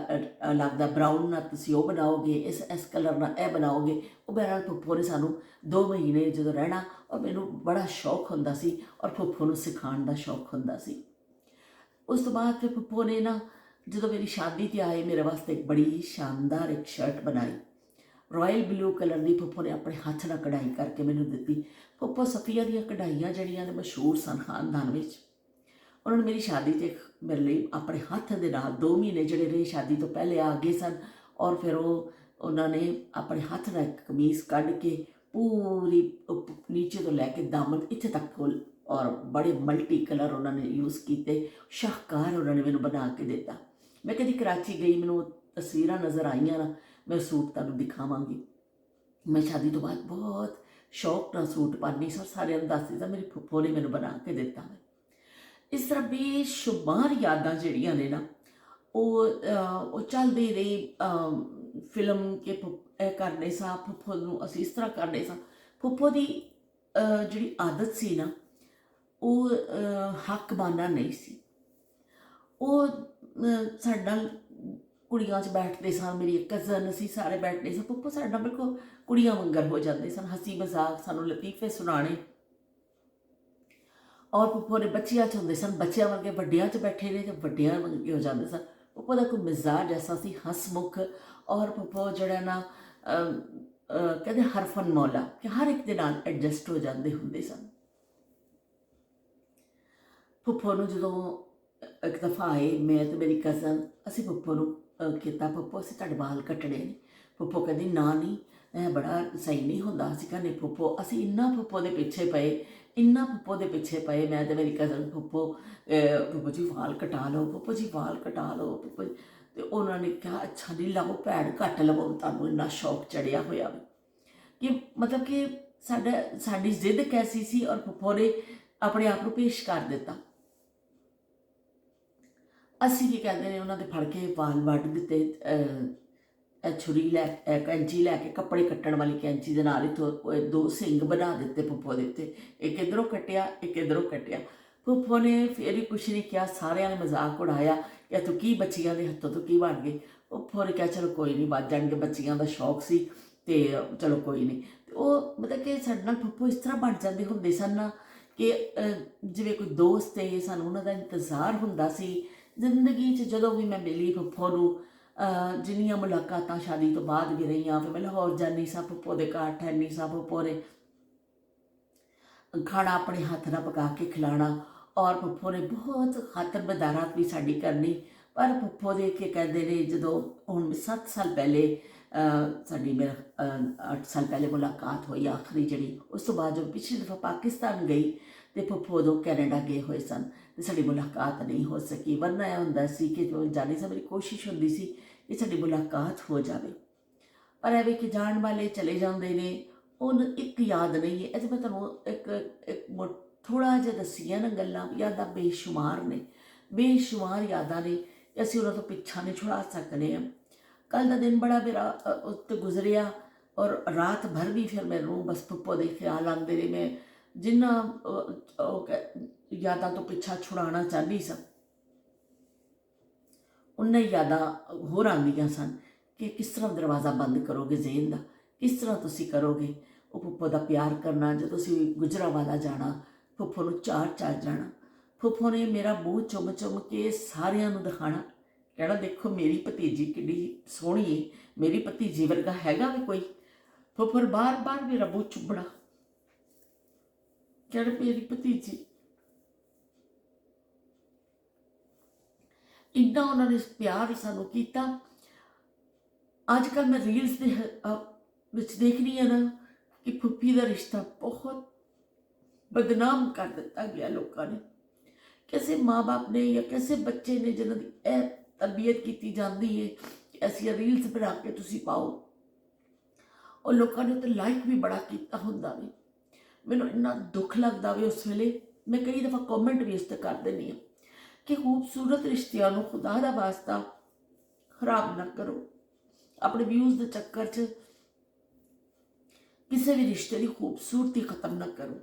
ਲੱਗਦਾ, ਬਰਾਊਨ ਨਾਲ ਤੁਸੀਂ ਉਹ ਬਣਾਓਗੇ, ਇਸ ਕਲਰ ਨਾਲ ਇਹ ਬਣਾਓਗੇ। ਉਹ ਬਹਿਰਹਾਲ ਫੁੱਫੋ ਨੇ ਸਾਨੂੰ 2 ਮਹੀਨੇ ਜਦੋਂ ਰਹਿਣਾ ਔਰ ਮੈਨੂੰ ਬੜਾ ਸ਼ੌਕ ਹੁੰਦਾ ਸੀ ਔਰ ਫੁੱਫੋ ਨੂੰ ਸਿਖਾਉਣ ਦਾ ਸ਼ੌਕ ਹੁੰਦਾ ਸੀ। ਉਸ ਤੋਂ ਬਾਅਦ ਫਿਰ ਫੁੱਫੋ ਨੇ ਨਾ ਜਦੋਂ ਮੇਰੀ ਸ਼ਾਦੀ 'ਤੇ ਆਏ ਮੇਰੇ ਵਾਸਤੇ ਇੱਕ ਬੜੀ ਸ਼ਾਨਦਾਰ ਇੱਕ ਸ਼ਰਟ ਬਣਾਈ, ਰਾਇਲ ਬਲੂ ਕਲਰ ਦੀ। ਫੁੱਫੋ ਨੇ ਆਪਣੇ ਹੱਥ ਨਾਲ ਕਢਾਈ ਕਰਕੇ ਮੈਨੂੰ ਦਿੱਤੀ। ਫੁੱਫੋ ਸਫੀਆ ਦੀਆਂ ਕਢਾਈਆਂ ਜਿਹੜੀਆਂ ਨੇ ਮਸ਼ਹੂਰ ਸਨ ਖਾਨਦਾਨ ਵਿੱਚ। ਉਹਨਾਂ ਨੇ ਮੇਰੀ ਸ਼ਾਦੀ 'ਤੇ ਮੇਰੇ ਲਈ ਆਪਣੇ ਹੱਥ ਦੇ ਨਾਲ 2 ਮਹੀਨੇ ਜਿਹੜੇ ਰਹੇ ਸ਼ਾਦੀ ਤੋਂ ਪਹਿਲੇ ਆ ਗਏ ਸਨ ਔਰ ਫਿਰ ਉਹਨਾਂ ਨੇ ਆਪਣੇ ਹੱਥ ਨਾਲ ਇੱਕ ਕਮੀਜ਼ ਕੱਢ ਕੇ ਪੂਰੀ ਨੀਚੇ ਤੋਂ ਲੈ ਕੇ ਦਾਮਨ ਇੱਥੇ ਤੱਕ ਕੋਲ ਔਰ ਬੜੇ ਮਲਟੀ ਕਲਰ ਉਹਨਾਂ ਨੇ ਯੂਜ਼ ਕੀਤੇ, ਸ਼ਾਹਕਾਰ ਉਹਨਾਂ ਨੇ ਮੈਨੂੰ ਬਣਾ ਕੇ ਦਿੱਤਾ। ਮੈਂ ਕਦੀ ਕਰਾਚੀ ਗਈ, ਮੈਨੂੰ ਤਸਵੀਰਾਂ ਨਜ਼ਰ ਆਈਆਂ ਨਾ, ਮੈਂ ਸੂਟ ਤੁਹਾਨੂੰ ਦਿਖਾਵਾਂਗੀ। ਮੈਂ ਸ਼ਾਦੀ ਤੋਂ ਬਾਅਦ ਬਹੁਤ ਸ਼ੌਕ ਨਾਲ ਸੂਟ ਪਾਉਂਦੀ ਸਾਂ, ਸਾਰਿਆਂ ਨੂੰ ਦੱਸਦੀ ਸਾਂ ਮੇਰੀ ਫੁੱਫੋ ਨੇ ਮੈਨੂੰ ਬਣਾ ਕੇ ਦਿੱਤਾ। ਇਸ ਤਰ੍ਹਾਂ ਬੇਸ਼ੁਮਾਰ ਯਾਦਾਂ ਜਿਹੜੀਆਂ ਨੇ ਨਾ ਉਹ ਚੱਲਦੀ ਰਹੀ। ਫਿਲਮ ਕਿ ਇਹ ਕਰਨੇ ਸਾਂ, ਫੁੱਫੋ ਨੂੰ ਅਸੀਂ ਇਸ ਤਰ੍ਹਾਂ ਕਰਨੇ ਸਾਂ। ਫੁੱਫੋ ਦੀ ਜਿਹੜੀ ਆਦਤ ਸੀ ਨਾ ਉਹ ਹੱਕ ਮਾਨਣਾ ਨਹੀਂ ਸੀ। ਉਹ ਸਾਡੇ ਨਾਲ ਕੁੜੀਆਂ 'ਚ ਬੈਠਦੇ ਸਨ, ਮੇਰੀ ਇੱਕ ਕਜ਼ਨ ਅਸੀਂ ਸਾਰੇ ਬੈਠਦੇ ਸਾਂ। ਫੁੱਫੋ ਸਾਡੇ ਨਾਲ ਬਿਲਕੁਲ ਕੁੜੀਆਂ ਵਾਂਗਰ ਹੋ ਜਾਂਦੇ ਸਨ, ਹੱਸੀ ਮਜ਼ਾਕ, ਸਾਨੂੰ ਲਤੀਫੇ ਸੁਣਾਉਣੇ। ਔਰ ਫੁੱਫੋ ਨੇ ਬੱਚਿਆਂ 'ਚ ਹੁੰਦੇ ਸਨ, ਬੱਚਿਆਂ ਵਰਗੇ ਵੱਡਿਆਂ 'ਚ ਬੈਠੇ ਨੇ ਅਤੇ ਵੱਡਿਆਂ ਵਰਗੇ ਹੋ ਜਾਂਦੇ ਸਨ। ਫੁੱਫੋ ਦਾ ਕੋਈ ਮਿਜ਼ਾਜ ਐਸਾ ਸੀ ਹਸਮੁਖ। ਔਰ ਫੁੱਫੋ ਜਿਹੜਾ ਨਾ ਕਹਿੰਦੇ ਹਰਫਨ ਮੌਲਾ ਕਿ ਹਰ ਇੱਕ ਦੇ ਨਾਲ ਐਡਜਸਟ ਹੋ ਜਾਂਦੇ ਹੁੰਦੇ ਸਨ। ਫੁੱਫੋ ਨੂੰ ਜਦੋਂ ਇੱਕ ਦਫਾ ਆਏ ਮੈਂ ਅਤੇ ਮੇਰੀ ਕਜ਼ਨ, ਅਸੀਂ ਫੁੱਫੋ ਨੂੰ ਕੀਤਾ ਫੁੱਫੋ ਅਸੀਂ ਤੁਹਾਡੇ ਵਾਲ ਕੱਟਣੇ ਨੇ। ਫੁੱਫੋ ਕਹਿੰਦੀ ਨਾ ਨਹੀਂ, ਇਹ ਬੜਾ ਸਹੀ ਨਹੀਂ ਹੁੰਦਾ। ਅਸੀਂ ਕਹਿੰਦੇ ਫੁੱਫੋ, ਅਸੀਂ ਇੰਨਾ ਫੁੱਫੋ ਦੇ ਪਿੱਛੇ ਪਏ, ਇੰਨਾ ਫੁੱਫੋ ਦੇ ਪਿੱਛੇ ਪਏ, ਮੈਂ ਅਤੇ ਮੇਰੀ ਕਜ਼ਨ। ਫੁੱਫੋ ਜੀ ਵਾਲ ਕਟਾ ਲਓ, ਫੁੱਫੋ ਜੀ ਵਾਲ ਕਟਾ ਲਓ, ਫੁੱਫੋ ਜੀ। ਅਤੇ ਉਹਨਾਂ ਨੇ ਕਿਹਾ ਅੱਛਾ ਨਹੀਂ ਲਾਓ ਭੈਣ, ਘੱਟ ਲਵੋ, ਤੁਹਾਨੂੰ ਇੰਨਾ ਸ਼ੌਕ ਚੜਿਆ ਹੋਇਆ ਵੀ ਕਿ ਮਤਲਬ ਕਿ ਸਾਡੀ ਜ਼ਿੱਦ ਕੈਸੀ ਸੀ ਔਰ ਫੁੱਫੋ ਨੇ ਆਪਣੇ ਆਪ ਨੂੰ ਪੇਸ਼ ਕਰ ਦਿੱਤਾ। ਅਸੀਂ ਕੀ ਕਹਿੰਦੇ ਨੇ ਉਹਨਾਂ ਦੇ ਫੜ ਕੇ ਵਾਲ ਵੱਢ ਦਿੱਤੇ, ਛੁਰੀ ਕੈਂਚੀ ਲੈ ਕੇ, ਕੱਪੜੇ ਕੱਟਣ ਵਾਲੀ ਕੈਂਚੀ ਦੇ ਨਾਲ ਇੱਥੋਂ 2 ਸਿੰਗ ਬਣਾ ਦਿੱਤੇ ਫੁੱਫੋ ਦੇ ਉੱਤੇ, ਇੱਕ ਇੱਧਰੋਂ ਕੱਟਿਆ, ਇੱਕ ਇੱਧਰੋਂ ਕੱਟਿਆ। ਫੁੱਫੋ ਨੇ ਫਿਰ ਵੀ ਕੁਛ ਨਹੀਂ ਕਿਹਾ, ਸਾਰਿਆਂ ਨੇ ਮਜ਼ਾਕ ਉਡਾਇਆ ਕਿ ਤੂੰ ਕੀ ਬੱਚੀਆਂ ਦੇ ਹੱਥੋਂ ਤੋਂ ਕੀ ਬਣ ਗਏ। ਫੁੱਫੋ ਨੇ ਕਿਹਾ ਚਲੋ ਕੋਈ ਨਹੀਂ, ਵੱਧ ਜਾਣਗੇ, ਬੱਚੀਆਂ ਦਾ ਸ਼ੌਕ ਸੀ ਅਤੇ ਚਲੋ ਕੋਈ ਨਹੀਂ। ਅਤੇ ਉਹ ਮਤਲਬ ਕਿ ਸਾਡੇ ਨਾਲ ਫੁੱਫੋ ਇਸ ਤਰ੍ਹਾਂ ਬਣ ਜਾਂਦੇ ਹੁੰਦੇ ਸਨ ਨਾ ਕਿ ਜਿਵੇਂ ਕੋਈ ਦੋਸਤ ਹੈ, ਸਾਨੂੰ ਉਹਨਾਂ ਦਾ ਇੰਤਜ਼ਾਰ ਹੁੰਦਾ ਸੀ। ਜ਼ਿੰਦਗੀ 'ਚ ਜਦੋਂ ਵੀ ਮੈਂ ਮਿਲੀ ਫੁੱਫੋ ਨੂੰ, ਜਿੰਨੀਆਂ ਮੁਲਾਕਾਤਾਂ ਸ਼ਾਦੀ ਤੋਂ ਬਾਅਦ ਵੀ ਰਹੀਆਂ, ਫਿਰ ਮੈਂ ਲਾਹੌਰ ਜਾਂਦੀ ਸਾਂ, ਫੁੱਫੋ ਦੇ ਘਰ ਠਹਿਰਨੀ ਸਾਂ। ਫੁੱਫੋ ਨੇ ਖਾਣਾ ਆਪਣੇ ਹੱਥ ਨਾਲ ਪਕਾ ਕੇ ਖਿਲਾਉਣਾ ਔਰ ਫੁੱਫੋ ਨੇ ਬਹੁਤ ਖਾਤਰ ਬਦਾਰਤ ਵੀ ਸਾਡੀ ਕਰਨੀ। ਪਰ ਫੁੱਫੋ ਦੇ ਕੇ ਕਹਿੰਦੇ ਨੇ ਜਦੋਂ ਹੁਣ 7 ਸਾਲ ਪਹਿਲੇ ਸਾਡੀ ਮੇਰਾ 8 ਸਾਲ ਪਹਿਲੇ ਮੁਲਾਕਾਤ ਹੋਈ ਆਖਰੀ ਜਿਹੜੀ, ਉਸ ਤੋਂ ਬਾਅਦ ਜਦੋਂ ਪਿਛਲੀ ਦਫਾ ਪਾਕਿਸਤਾਨ ਗਈ ਅਤੇ ਫੁੱਫੋ ਉਦੋਂ ਕੈਨੇਡਾ ਗਏ ਹੋਏ ਸਨ ਅਤੇ ਸਾਡੀ ਮੁਲਾਕਾਤ ਨਹੀਂ ਹੋ ਸਕੀ। ਵਰਨਾ ਇਹ ਹੁੰਦਾ ਸੀ ਕਿ ਜੋ ਜਾਣੀ ਸੀ, ਮੇਰੀ ਕੋਸ਼ਿਸ਼ ਹੁੰਦੀ ਸੀ ਕਿ ਸਾਡੀ ਮੁਲਾਕਾਤ ਹੋ ਜਾਵੇ। ਪਰ ਐਵੇਂ ਕਿ ਜਾਣ ਵਾਲੇ ਚਲੇ ਜਾਂਦੇ ਨੇ, ਉਹ ਇੱਕ ਯਾਦ ਨਹੀਂ ਹੈ। ਅਜੇ ਮੈਂ ਤੁਹਾਨੂੰ ਇੱਕ ਥੋੜ੍ਹਾ ਜਿਹਾ ਦੱਸੀਆਂ ਨਾ ਗੱਲਾਂ, ਯਾਦਾਂ ਬੇਸ਼ੁਮਾਰ ਨੇ, ਬੇਸ਼ੁਮਾਰ ਯਾਦਾਂ ਨੇ, ਅਸੀਂ ਉਹਨਾਂ ਤੋਂ ਪਿੱਛਾ ਨਹੀਂ ਛੁਡਾ ਸਕਦੇ ਹਾਂ। ਕੱਲ੍ਹ ਦਾ ਦਿਨ ਬੜਾ ਮੇਰਾ ਉੱਤੇ ਗੁਜ਼ਰਿਆ ਔਰ ਰਾਤ ਭਰ ਵੀ ਫਿਰ ਮੈਨੂੰ ਬਸ ਫੁੱਫੋ ਦੇ ਖਿਆਲ ਆਉਂਦੇ ਰਹੇ। ਮੈਂ ਜਿੰਨਾ ਯਾਦਾਂ ਤੋਂ ਪਿੱਛਾ ਛੁਡਾਉਣਾ ਚਾਹੁੰਦੀ ਸਾਂ, ਉਨਾਂ ਹੀ ਯਾਦਾਂ ਹੋਰ ਆਉਂਦੀਆਂ ਸਨ ਕਿ ਕਿਸ ਤਰ੍ਹਾਂ ਦਰਵਾਜ਼ਾ ਬੰਦ ਕਰੋਗੇ ਜ਼ੇਨ ਦਾ, ਕਿਸ ਤਰ੍ਹਾਂ ਤੁਸੀਂ ਕਰੋਗੇ ਉਹ ਫੁੱਫੋ ਦਾ ਪਿਆਰ ਕਰਨਾ। ਜਦੋਂ ਅਸੀਂ ਗੁਜਰਾਂਵਾਲਾ ਜਾਣਾ, ਫੁੱਫੋ ਨੂੰ ਚਾਰ ਜਾਣਾ, ਫੁੱਫੋ ਨੇ ਮੇਰਾ ਮੂੰਹ ਚੁੰਮ ਚੁੰਮ ਕੇ ਸਾਰਿਆਂ ਨੂੰ ਦਿਖਾਣਾ, ਕਹਿਣਾ ਦੇਖੋ ਮੇਰੀ ਭਤੀਜੀ ਕਿੰਨੀ ਸੋਹਣੀ ਹੈ, ਮੇਰੀ ਭਤੀਜੀ ਵਰਗਾ ਹੈਗਾ ਵੀ ਕੋਈ। ਫੁੱਫੜ ਬਾਰ ਮੇਰਾ ਮੂੰਹ ਚੁੰਬੜਾ, ਕਹਿਣ ਮੇਰੀ ਭਤੀਜੀ। ਇੰਨਾ ਉਹਨਾਂ ਨੇ ਪਿਆਰ ਸਾਨੂੰ ਕੀਤਾ। ਅੱਜ ਕੱਲ੍ਹ ਮੈਂ ਰੀਲਸ ਦੇ ਵਿੱਚ ਦੇਖਦੀ ਹਾਂ ਨਾ ਕਿ ਫੁੱਫੀ ਦਾ ਰਿਸ਼ਤਾ ਬਹੁਤ ਬਦਨਾਮ ਕਰ ਦਿੱਤਾ ਗਿਆ ਲੋਕਾਂ ਨੇ। ਕਿਸੇ ਮਾਂ ਬਾਪ ਨੇ ਜਾਂ ਕਿਸੇ ਬੱਚੇ ਨੇ ਜਿਹਨਾਂ ਦੀ ਇਹ ਤਰਬੀਅਤ ਕੀਤੀ ਜਾਂਦੀ ਹੈ ਕਿ ਅਸੀਂ ਰੀਲਸ ਬਣਾ ਕੇ ਤੁਸੀਂ ਪਾਓ, ਉਹ ਲੋਕਾਂ ਨੇ ਉੱਤੇ ਲਾਈਕ ਵੀ ਬੜਾ ਕੀਤਾ ਹੁੰਦਾ ਵੇ। ਮੈਨੂੰ ਇੰਨਾ ਦੁੱਖ ਲੱਗਦਾ ਵੇ ਉਸ ਵੇਲੇ। ਮੈਂ ਕਈ ਦਫਾ ਕਮੈਂਟ ਵੀ ਇਸ 'ਤੇ ਕਰ ਦਿੰਦੀ ਹਾਂ ਕਿ ਖੂਬਸੂਰਤ ਰਿਸ਼ਤਿਆਂ ਨੂੰ ਖੁਦਾ ਦਾ ਵਾਸਤਾ ਖਰਾਬ ਨਾ ਕਰੋ। ਆਪਣੇ ਵਿਊਜ਼ ਦੇ ਚੱਕਰ 'ਚ ਕਿਸੇ ਵੀ ਰਿਸ਼ਤੇ ਦੀ ਖੂਬਸੂਰਤੀ ਖਤਮ ਨਾ ਕਰੋ,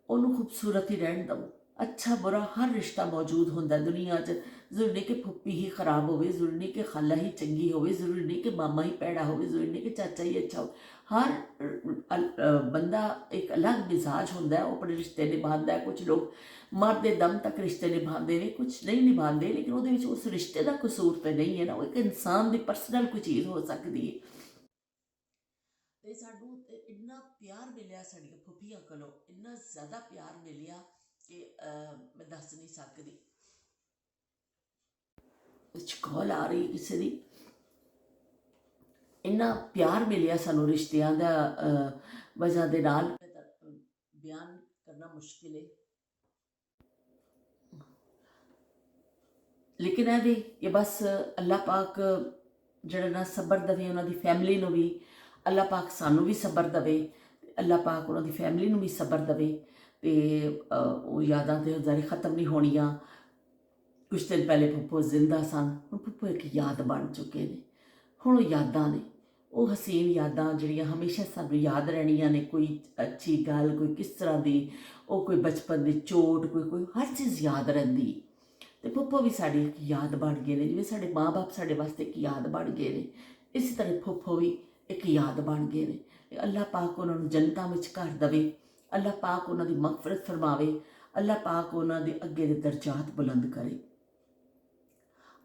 ਉਹਨੂੰ ਖੂਬਸੂਰਤ ਹੀ ਰਹਿਣ ਦਿਓ। ਅੱਛਾ ਬੁਰਾ ਹਰ ਰਿਸ਼ਤਾ ਮੌਜੂਦ ਹੁੰਦਾ ਦੁਨੀਆ 'ਚ। ਜ਼ਰੂਰੀ ਨਹੀਂ ਕਿ ਫੁੱਫੀ ਹੀ ਖਰਾਬ ਹੋਵੇ, ਜ਼ਰੂਰੀ ਨਹੀਂ ਕਿ ਖਾਲਾ ਹੀ ਚੰਗੀ ਹੋਵੇ, ਜ਼ਰੂਰੀ ਨਹੀਂ ਕਿ ਮਾਮਾ ਹੀ ਭੈੜਾ ਹੋਵੇ, ਜ਼ਰੂਰੀ ਨਹੀਂ ਕਿ ਚਾਚਾ ਹੀ ਅੱਛਾ ਹੋਵੇ। ਹਰ ਬੰਦਾ ਇੱਕ ਅਲੱਗ ਮਿਜ਼ਾਜ ਹੁੰਦਾ ਹੈ, ਉਹ ਆਪਣੇ ਰਿਸ਼ਤੇ ਨਿਭਾਉਂਦਾ ਹੈ। ਕੁਝ ਲੋਕ ਮਰਦੇ ਦਮ ਤੱਕ ਰਿਸ਼ਤੇ ਨਿਭਾਉਂਦੇ ਨੇ, ਕੁਝ ਨਹੀਂ ਨਿਭਾਉਂਦੇ, ਲੇਕਿਨ ਉਹਦੇ ਵਿੱਚ ਉਸ ਰਿਸ਼ਤੇ ਦਾ ਕਸੂਰ ਤਾਂ ਨਹੀਂ ਹੈ ਨਾ, ਉਹ ਇੱਕ ਇਨਸਾਨ ਦੀ ਪਰਸਨਲ ਕੋਈ ਚੀਜ਼ ਹੋ ਸਕਦੀ ਹੈ। ਤੇ ਸਾਨੂੰ ਤੇ ਇੰਨਾ ਪਿਆਰ ਮਿਲਿਆ ਸਾਡੀਆਂ ਫੁੱਫੀਆਂ ਕੋਲੋਂ, ਇੰਨਾ ਜ਼ਿਆਦਾ ਪਿਆਰ ਮਿਲਿਆ ਕਿ ਮੈਂ ਦੱਸ ਨਹੀਂ ਸਕਦੀ। ਵਿੱਚ ਕਾਲ ਆ ਰਹੀ ਕਿਸੇ ਦੀ। ਇੰਨਾ ਪਿਆਰ ਮਿਲਿਆ ਸਾਨੂੰ ਰਿਸ਼ਤਿਆਂ ਦਾ ਵਜ੍ਹਾ ਦੇ ਨਾਲ, ਬਿਆਨ ਕਰਨਾ ਮੁਸ਼ਕਿਲ ਹੈ। ਲੇਕਿਨ ਇਹ ਵੀ ਕਿ ਬਸ ਅੱਲਾਹ ਪਾਕ ਜਿਹੜਾ ਨਾ ਸਬਰ ਦੇਵੇ ਉਹਨਾਂ ਦੀ ਫੈਮਿਲੀ ਨੂੰ ਵੀ, ਅੱਲਾਹ ਪਾਕ ਸਾਨੂੰ ਵੀ ਸਬਰ ਦੇਵੇ, ਅੱਲਾਹ ਪਾਕ ਉਹਨਾਂ ਦੀ ਫੈਮਿਲੀ ਨੂੰ ਵੀ ਸਬਰ ਦੇਵੇ। ਤੇ ਉਹ ਯਾਦਾਂ ਤੇ ਜ਼ਾਰੀ ਖਤਮ ਨਹੀਂ ਹੋਣੀਆਂ। ਕੁਛ ਦਿਨ ਪਹਿਲੇ ਫੁੱਫੋ ਜ਼ਿੰਦਾ ਸਨ, ਹੁਣ ਫੁੱਫੋ ਇੱਕ ਯਾਦ ਬਣ ਚੁੱਕੇ ਨੇ। ਹੁਣ ਉਹ ਯਾਦਾਂ ਨੇ, ਉਹ ਹਸੀਨ ਯਾਦਾਂ ਜਿਹੜੀਆਂ ਹਮੇਸ਼ਾ ਸਾਨੂੰ ਯਾਦ ਰਹਿਣੀਆਂ ਨੇ। ਕੋਈ ਅੱਛੀ ਗੱਲ, ਕੋਈ ਕਿਸ ਤਰ੍ਹਾਂ ਦੀ, ਉਹ ਕੋਈ ਬਚਪਨ ਦੀ ਚੋਟ, ਕੋਈ ਹਰ ਚੀਜ਼ ਯਾਦ ਰਹਿੰਦੀ। ਤੇ ਫੁੱਫੋ ਵੀ ਸਾਡੀ ਇੱਕ ਯਾਦ ਬਣ ਗਏ ਨੇ, ਜਿਵੇਂ ਸਾਡੇ ਮਾਂ ਬਾਪ ਸਾਡੇ ਵਾਸਤੇ ਇੱਕ ਯਾਦ ਬਣ ਗਏ ਨੇ, ਇਸੇ ਤਰ੍ਹਾਂ ਫੁੱਫੋ ਵੀ ਇੱਕ ਯਾਦ ਬਣ ਗਏ ਨੇ। ਅੱਲਾਹ ਪਾਕ ਉਹਨਾਂ ਨੂੰ ਜੰਨਤਾਂ ਵਿੱਚ ਘਰ ਦੇਵੇ, ਅੱਲਾਹ ਪਾਕ ਉਹਨਾਂ ਦੀ ਮਗਫਰਤ ਫਰਮਾਵੇ, ਅੱਲਾਹ ਪਾਕ ਉਹਨਾਂ ਦੇ ਅੱਗੇ ਦੇ ਦਰਜਾਤ ਬੁਲੰਦ ਕਰੇ।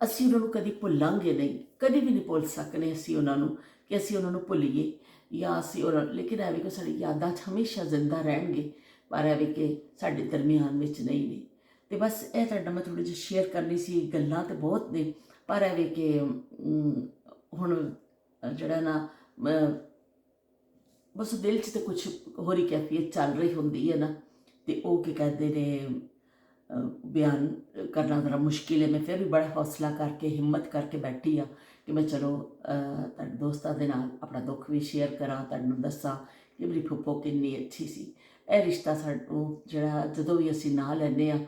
ਅਸੀਂ ਉਹਨਾਂ ਨੂੰ ਕਦੀ ਭੁੱਲਾਂਗੇ ਨਹੀਂ, ਕਦੀ ਵੀ ਨਹੀਂ ਭੁੱਲ ਸਕਦੇ ਅਸੀਂ ਉਹਨਾਂ ਨੂੰ ਕਿ ਅਸੀਂ ਉਹਨਾਂ ਨੂੰ ਭੁੱਲੀਏ ਜਾਂ ਅਸੀਂ ਉਹਨਾਂ, ਲੇਕਿਨ ਐਵੇਂ ਕਿ ਸਾਡੀ ਯਾਦਾਂ 'ਚ ਹਮੇਸ਼ਾ ਜ਼ਿੰਦਾ ਰਹਿਣਗੇ, ਪਰ ਐਵੇਂ ਕਿ ਸਾਡੇ ਦਰਮਿਆਨ ਵਿੱਚ ਨਹੀਂ ਨੇ। ਤੇ ਬਸ ਇਹ ਤੁਹਾਡਾ ਮੈਂ ਥੋੜ੍ਹੀ ਜਿਹੀ ਸ਼ੇਅਰ ਕਰਨੀ ਸੀ। ਗੱਲਾਂ ਤਾਂ ਬਹੁਤ ਨੇ, ਪਰ ਐਵੇਂ ਕਿ ਹੁਣ ਜਿਹੜਾ ਨਾ ਬਸ ਦਿਲ 'ਚ ਤਾਂ ਕੁਛ ਹੋਰ ਹੀ ਕੈਫੀਅਤ ਚੱਲ ਰਹੀ ਹੁੰਦੀ ਹੈ ਨਾ, ਤੇ ਉਹ ਕੀ ਕਹਿੰਦੇ ਨੇ ਬਿਆਨ ਕਰਨਾ ਜ਼ਰਾ ਮੁਸ਼ਕਿਲ ਹੈ। ਮੈਂ ਫਿਰ ਵੀ ਬੜਾ ਹੌਸਲਾ ਕਰਕੇ ਹਿੰਮਤ ਕਰਕੇ ਬੈਠੀ ਆ ਕਿ ਮੈਂ ਚਲੋ ਤੁਹਾਡੇ ਦੋਸਤਾਂ ਦੇ ਨਾਲ ਆਪਣਾ ਦੁੱਖ ਵੀ ਸ਼ੇਅਰ ਕਰਾਂ, ਤੁਹਾਨੂੰ ਦੱਸਾਂ ਕਿ ਮੇਰੀ ਫੁੱਫੋ ਕਿੰਨੀ ਅੱਛੀ ਸੀ। ਇਹ ਰਿਸ਼ਤਾ ਸਾਨੂੰ ਜਿਹੜਾ ਜਦੋਂ ਵੀ ਅਸੀਂ ਨਾਂ ਲੈਂਦੇ ਹਾਂ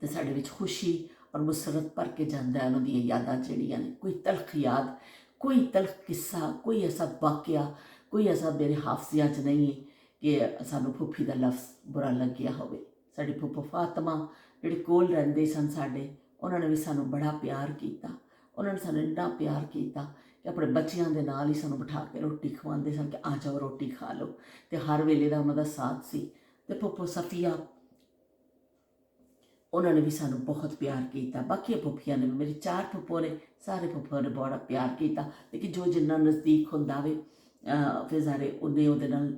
ਤੇ ਸਾਡੇ ਵਿੱਚ ਖੁਸ਼ੀ ਔਰ ਮੁਸਰਤ ਭਰ ਕੇ ਜਾਂਦਾ ਹੈ। ਉਹਨਾਂ ਦੀਆਂ ਯਾਦਾਂ ਜਿਹੜੀਆਂ ਨੇ, ਕੋਈ ਤਲਖ ਯਾਦ, ਕੋਈ ਤਲਖ ਕਿੱਸਾ, ਕੋਈ ਐਸਾ ਵਾਕਿਆ, ਕੋਈ ਐਸਾ ਮੇਰੇ ਹਾਫਜ਼ਿਆਂ 'ਚ ਨਹੀਂ ਹੈ ਕਿ ਸਾਨੂੰ ਫੁੱਫੀ ਦਾ ਲਫ਼ਜ਼ ਬੁਰਾ ਲੱਗਿਆ ਹੋਵੇ। ਸਾਡੀ ਫੁੱਫੋ ਫਾਤਮਾ ਜਿਹੜੇ ਕੋਲ ਰਹਿੰਦੇ ਸਨ ਸਾਡੇ, ਉਹਨਾਂ ਨੇ ਵੀ ਸਾਨੂੰ ਬੜਾ ਪਿਆਰ ਕੀਤਾ। ਉਹਨਾਂ ਨੇ ਸਾਨੂੰ ਇੰਨਾ ਪਿਆਰ ਕੀਤਾ ਕਿ ਆਪਣੇ ਬੱਚਿਆਂ ਦੇ ਨਾਲ ਹੀ ਸਾਨੂੰ ਬਿਠਾ ਕੇ ਰੋਟੀ ਖਵਾਉਂਦੇ ਸਨ ਕਿ ਆ ਜਾਓ ਰੋਟੀ ਖਾ ਲਓ, ਅਤੇ ਹਰ ਵੇਲੇ ਦਾ ਉਹਨਾਂ ਦਾ ਸਾਥ ਸੀ। ਅਤੇ ਫੁੱਫੋ ਸਫੀਆ, ਉਹਨਾਂ ਨੇ ਵੀ ਸਾਨੂੰ ਬਹੁਤ ਪਿਆਰ ਕੀਤਾ। ਬਾਕੀ ਫੁੱਫੀਆਂ ਨੇ, ਮੇਰੀ 4 ਫੁੱਫੋ ਨੇ, ਸਾਰੇ ਫੁੱਫੋ ਨੇ ਬੜਾ ਪਿਆਰ ਕੀਤਾ। ਲੇਕਿਨ ਜੋ ਜਿੰਨਾ ਨਜ਼ਦੀਕ ਹੁੰਦਾ ਵੇ ਫਿਰ ਸਾਰੇ ਉਹਦੇ ਨਾਲ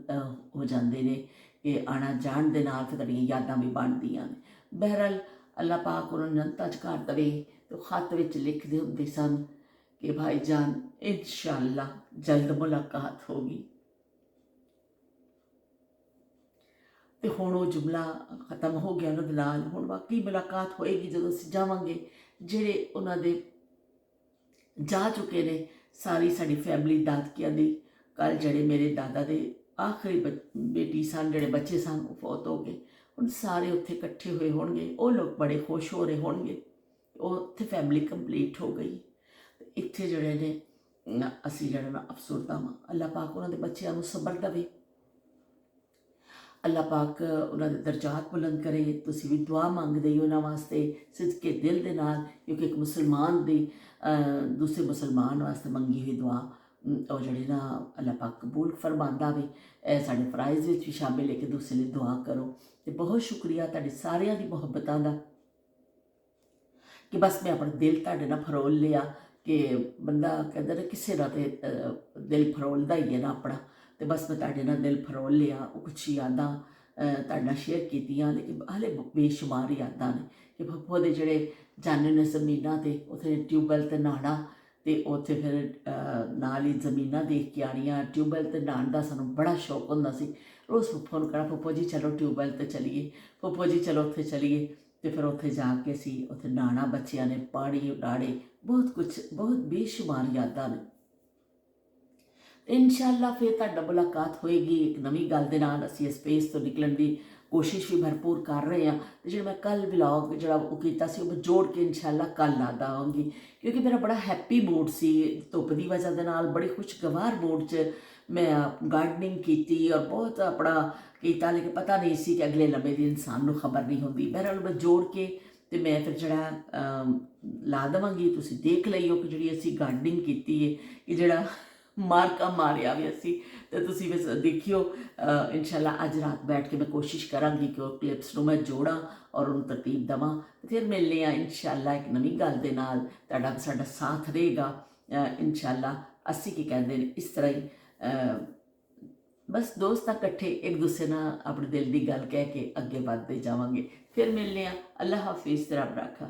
ਹੋ ਜਾਂਦੇ ਨੇ ਕਿ ਆਉਣਾ ਜਾਣ ਦੇ ਨਾਲ ਫਿਰ ਤੁਹਾਡੀਆਂ ਯਾਦਾਂ ਵੀ ਬਣਦੀਆਂ ਨੇ। ਬਹਿਰਹਾਲ ਅੱਲਾਹ ਪਾਕ ਉਹਨਾਂ ਨੂੰ ਜੰਨਤਾਂ 'ਚ ਘਰ ਦੇਵੇ। ਤੇ ਖਤ ਵਿੱਚ ਲਿਖਦੇ ਹੁੰਦੇ ਸਨ ਕਿ ਭਾਈ ਜਾਨ ਇੰਸ਼ਾ ਅੱਲਾਹ ਜਲਦ ਮੁਲਾਕਾਤ ਹੋਗੀ। ਤੇ ਹੁਣ ਉਹ ਜੁਮਲਾ ਖਤਮ ਹੋ ਗਿਆ ਉਹਨਾਂ ਦੇ ਨਾਲ। ਹੁਣ ਬਾਕੀ ਮੁਲਾਕਾਤ ਹੋਏਗੀ ਜਦੋਂ ਅਸੀਂ ਜਾਵਾਂਗੇ। ਜਿਹੜੇ ਉਹਨਾਂ ਦੇ ਜਾ ਚੁੱਕੇ ਨੇ, ਸਾਰੀ ਸਾਡੀ ਫੈਮਿਲੀ ਦਾਦਕਿਆਂ ਦੀ, ਕੱਲ੍ਹ ਜਿਹੜੇ ਮੇਰੇ ਦਾਦਾ ਦੇ ਆਖਰੀ ਬੇਟੀ ਸਨ, ਜਿਹੜੇ ਬੱਚੇ ਸਨ, ਉਹ ਫੌਤ ਹੋ ਗਏ। ਹੁਣ ਸਾਰੇ ਉੱਥੇ ਇਕੱਠੇ ਹੋਏ ਹੋਣਗੇ, ਉਹ ਲੋਕ ਬੜੇ ਖੁਸ਼ ਹੋ ਰਹੇ ਹੋਣਗੇ, ਉਹ ਉੱਥੇ ਫੈਮਿਲੀ ਕੰਪਲੀਟ ਹੋ ਗਈ। ਇੱਥੇ ਜਿਹੜੇ ਨੇ ਅਸੀਂ ਜਿਹੜਾ ਨਾ ਅਫਸੋਸਦਾ ਵਾਂ। ਅੱਲਾਹ ਪਾਕ ਉਹਨਾਂ ਦੇ ਬੱਚਿਆਂ ਨੂੰ ਸਬਰ ਦੇਵੇ, ਅੱਲਾਹ ਪਾਕ ਉਹਨਾਂ ਦੇ ਦਰਜਾਤ ਬੁਲੰਦ ਕਰੇ। ਤੁਸੀਂ ਵੀ ਦੁਆ ਮੰਗਦੇ ਹੀ ਉਹਨਾਂ ਵਾਸਤੇ ਸਿੱਧਕੇ ਦਿਲ ਦੇ ਨਾਲ, ਕਿਉਂਕਿ ਇੱਕ ਮੁਸਲਮਾਨ ਦੀ ਦੂਸਰੇ ਮੁਸਲਮਾਨ ਵਾਸਤੇ ਮੰਗੀ ਹੋਈ ਦੁਆ ਉਹ ਜਿਹੜੀ ਨਾ ਅੱਲਾਹ ਪਾਕ ਕਬੂਲ ਫਰਮਾਉਂਦਾ ਵੇ। ਇਹ ਸਾਡੇ ਫਰਾਈਜ਼ ਵਿੱਚ ਵੀ ਸ਼ਾਮਿਲ ਹੈ ਕਿ ਦੂਸਰੇ ਲਈ ਦੁਆ ਕਰੋ। ਅਤੇ ਬਹੁਤ ਸ਼ੁਕਰੀਆ ਤੁਹਾਡੀ ਸਾਰਿਆਂ ਦੀ ਮੁਹੱਬਤਾਂ ਦਾ ਕਿ ਬਸ ਮੈਂ ਆਪਣਾ ਦਿਲ ਤੁਹਾਡੇ ਨਾਲ ਫਰੋਲ ਲਿਆ ਕਿ ਬੰਦਾ ਕਹਿੰਦਾ ਨਾ ਕਿਸੇ ਦਾ ਤੇ ਦਿਲ ਫਰੋਲਦਾ ਹੀ ਹੈ ਨਾ ਆਪਣਾ। ਤੇ ਬਸ ਮੈਂ ਤੁਹਾਡੇ ਨਾਲ ਦਿਲ ਫਰੋਲ ਲਿਆ, ਉਹ ਕੁਛ ਯਾਦਾਂ ਤੁਹਾਡੇ ਨਾਲ ਸ਼ੇਅਰ ਕੀਤੀਆਂ। ਲੇਕਿਨ ਹਾਲੇ ਬੇਸ਼ੁਮਾਰ ਯਾਦਾਂ ਨੇ ਕਿ ਫੁੱਫੋ ਦੇ ਜਿਹੜੇ ਜਾਂਦੇ ਨੇ ਜ਼ਮੀਨਾਂ 'ਤੇ, ਉੱਥੇ ਟਿਊਬਵੈੱਲ 'ਤੇ ਨਹਾਉਣਾ, ਅਤੇ ਉੱਥੇ ਫਿਰ ਨਾਲ ਹੀ ਜ਼ਮੀਨਾਂ ਦੇਖ ਕੇ ਆਉਣੀਆਂ। ਟਿਊਬਵੈੱਲ 'ਤੇ ਨਹਾਉਣ ਦਾ ਸਾਨੂੰ ਬੜਾ ਸ਼ੌਕ ਹੁੰਦਾ ਸੀ। ਰੋਜ਼ ਫੁੱਫੋ ਨੂੰ ਕਹਿਣਾ, ਫੁੱਫੋ ਜੀ ਚਲੋ ਟਿਊਬਵੈੱਲ 'ਤੇ ਚਲੀਏ, ਫੁੱਫੋ ਜੀ ਚਲੋ ਉੱਥੇ ਚਲੀਏ। ਅਤੇ ਫਿਰ ਉੱਥੇ ਜਾ ਕੇ ਅਸੀਂ ਉੱਥੇ ਨਹਾਉਣਾ, ਬੱਚਿਆਂ ਨੇ ਪਾਣੀ ਉਡਾੜੇ, ਬਹੁਤ ਕੁਛ, ਬਹੁਤ ਬੇਸ਼ੁਮਾਰ ਯਾਦਾਂ ਨੇ। ਇਨਸ਼ਾਅੱਲਾ ਫਿਰ ਤੁਹਾਡਾ ਮੁਲਾਕਾਤ ਹੋਏਗੀ ਇੱਕ ਨਵੀਂ ਗੱਲ ਦੇ ਨਾਲ। ਅਸੀਂ ਇਸ ਸਪੇਸ ਤੋਂ ਨਿਕਲਣ ਦੀ ਕੋਸ਼ਿਸ਼ ਵੀ ਭਰਪੂਰ ਕਰ ਰਹੇ ਹਾਂ। ਅਤੇ ਜਿਹੜਾ ਮੈਂ ਕੱਲ੍ਹ ਵਲੌਗ ਜਿਹੜਾ ਉਹ ਕੀਤਾ ਸੀ, ਉਹ ਮੈਂ ਜੋੜ ਕੇ ਇਨਸ਼ਾਅੱਲਾ ਕੱਲ੍ਹ ਲਾ ਦੇਵਾਂਗੀ, ਕਿਉਂਕਿ ਮੇਰਾ ਬੜਾ ਹੈਪੀ ਮੂਡ ਸੀ ਧੁੱਪ ਦੀ ਵਜ੍ਹਾ ਦੇ ਨਾਲ। ਬੜੀ ਖੁਸ਼ਗਵਾਰ ਮੂਡ 'ਚ ਮੈਂ ਗਾਰਡਨਿੰਗ ਕੀਤੀ ਔਰ ਬਹੁਤ ਆਪਣਾ ਕੀਤਾ, ਲੇਕਿਨ ਪਤਾ ਨਹੀਂ ਸੀ ਕਿ ਅਗਲੇ ਲੰਮੇ ਦੀ ਇਨਸਾਨ ਨੂੰ ਖਬਰ ਨਹੀਂ ਹੁੰਦੀ। ਬਹਰਹਾਲ ਮੈਂ ਜੋੜ ਕੇ ਅਤੇ ਮੈਂ ਫਿਰ ਜਿਹੜਾ ਲਾ ਦੇਵਾਂਗੀ। ਤੁਸੀਂ ਦੇਖ ਲਈਓ ਕਿ ਜਿਹੜੀ ਅਸੀਂ ਗਾਰਡਨਿੰਗ ਕੀਤੀ ਹੈ, ਕਿ ਜਿਹੜਾ ਮਾਰਕਾ ਮਾਰਿਆ ਵੀ ਅਸੀਂ, ਅਤੇ ਤੁਸੀਂ ਵੀ ਦੇਖਿਓ। ਇਨਸ਼ਾਅੱਲਾ ਅੱਜ ਰਾਤ ਬੈਠ ਕੇ ਮੈਂ ਕੋਸ਼ਿਸ਼ ਕਰਾਂਗੀ ਕਿ ਉਹ ਕਲਿੱਪਸ ਨੂੰ ਮੈਂ ਜੋੜਾਂ ਔਰ ਉਹਨੂੰ ਤਰਤੀਬ ਦੇਵਾਂ। ਫਿਰ ਮਿਲਦੇ ਹਾਂ ਇਨਸ਼ਾਅੱਲਾ ਇੱਕ ਨਵੀਂ ਗੱਲ ਦੇ ਨਾਲ। ਤੁਹਾਡਾ ਸਾਡਾ ਸਾਥ ਰਹੇਗਾ ਇਨਸ਼ਾਅੱਲਾ। ਅਸੀਂ ਕੀ ਕਹਿੰਦੇ ਨੇ, ਇਸ ਤਰ੍ਹਾਂ ਹੀ ਬਸ ਦੋਸਤਾਂ ਇਕੱਠੇ ਇੱਕ ਦੂਸਰੇ ਨਾਲ ਆਪਣੇ ਦਿਲ ਦੀ ਗੱਲ ਕਹਿ ਕੇ ਅੱਗੇ ਵੱਧਦੇ ਜਾਵਾਂਗੇ। ਫਿਰ ਮਿਲਦੇ ਹਾਂ। ਅੱਲਾ ਹਾਫਿਜ਼, ਰੱਬ ਰਾਖਾ।